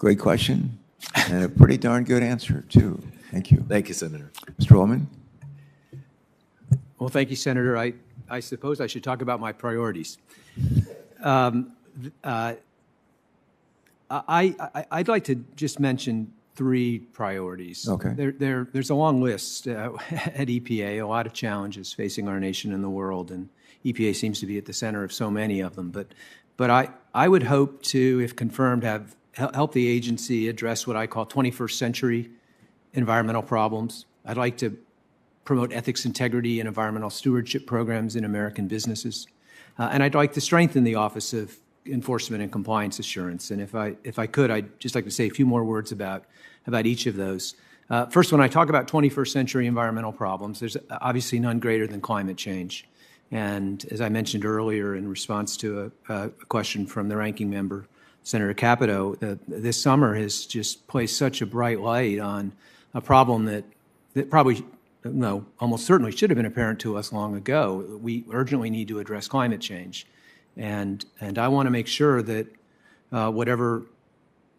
Great question, and a pretty darn good answer, too. Thank you. Thank you, Senator. Mr. Uhlmann? Well, thank you, Senator. I suppose I should talk about my priorities. I'd like to just mention three priorities. Okay. There's a long list at EPA, a lot of challenges facing our nation and the world, and EPA seems to be at the center of so many of them. But I would hope to, if confirmed, help the agency address what I call 21st century environmental problems. I'd like to promote ethics, integrity, and environmental stewardship programs in American businesses. And I'd like to strengthen the Office of Enforcement and Compliance Assurance. And if I could, I'd just like to say a few more words about each of those. First, when I talk about 21st century environmental problems, there's obviously none greater than climate change. And as I mentioned earlier in response to a question from the ranking member, Senator Capito, this summer has just placed such a bright light on a problem that probably, no, almost certainly should have been apparent to us long ago. We urgently need to address climate change. And I want to make sure that whatever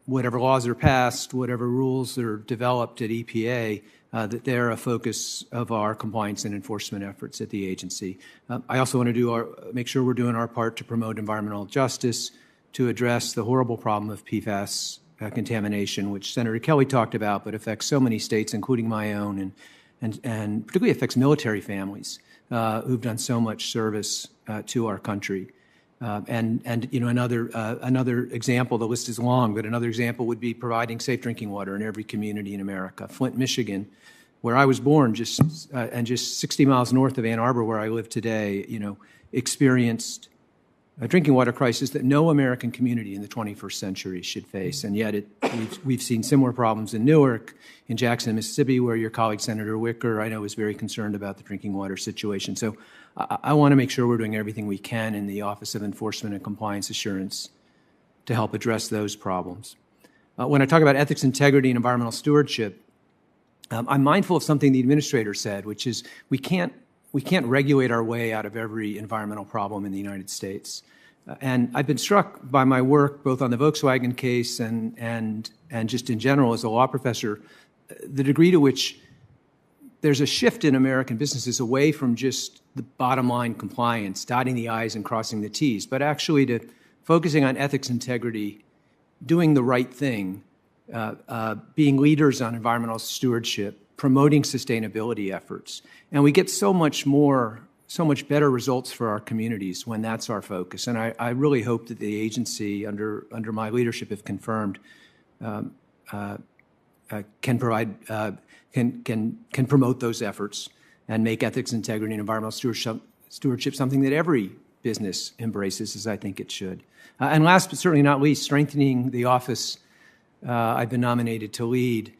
laws are passed, whatever rules are developed at EPA, that they're a focus of our compliance and enforcement efforts at the agency. I also want to make sure we're doing our part to promote environmental justice, to address the horrible problem of PFAS contamination, which Senator Kelly talked about, but affects so many states, including my own, and particularly affects military families who've done so much service to our country. And you know, another example, the list is long, but another example would be providing safe drinking water in every community in America. Flint, Michigan, where I was born, just 60 miles north of Ann Arbor, where I live today, you know, experienced a drinking water crisis that no American community in the 21st century should face. And yet we've seen similar problems in Newark, in Jackson, Mississippi, where your colleague, Senator Wicker, I know is very concerned about the drinking water situation. So I want to make sure we're doing everything we can in the Office of Enforcement and Compliance Assurance to help address those problems. When I talk about ethics, integrity, and environmental stewardship, I'm mindful of something the administrator said, which is we can't regulate our way out of every environmental problem in the United States. And I've been struck by my work both on the Volkswagen case and just in general as a law professor, the degree to which there's a shift in American businesses away from just the bottom line compliance, dotting the I's and crossing the T's, but actually to focusing on ethics, integrity, doing the right thing, being leaders on environmental stewardship, promoting sustainability efforts. And we get so much better results for our communities when that's our focus. And I really hope that the agency, under my leadership, if confirmed, can promote those efforts and make ethics, integrity, and environmental stewardship something that every business embraces, as I think it should. And last but certainly not least, strengthening the office I've been nominated to lead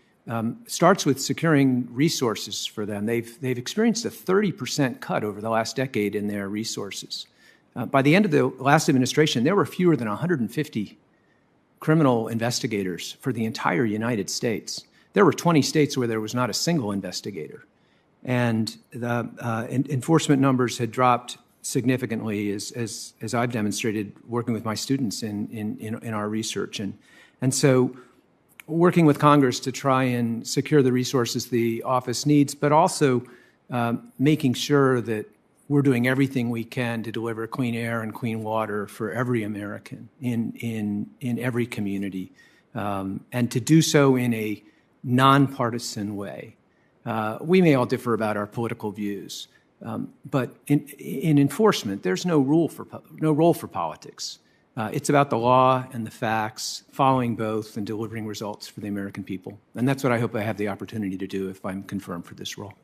starts with securing resources for them. They've experienced a 30% cut over the last decade in their resources. By the end of the last administration, there were fewer than 150 criminal investigators for the entire United States. There were 20 states where there was not a single investigator. And the enforcement numbers had dropped significantly, as I've demonstrated working with my students in our research. And so working with Congress to try and secure the resources the office needs, but also making sure that we're doing everything we can to deliver clean air and clean water for every American in every community, and to do so in a nonpartisan way. We may all differ about our political views, but in enforcement, there's no role for politics. It's about the law and the facts, following both and delivering results for the American people. And that's what I hope I have the opportunity to do if I'm confirmed for this role.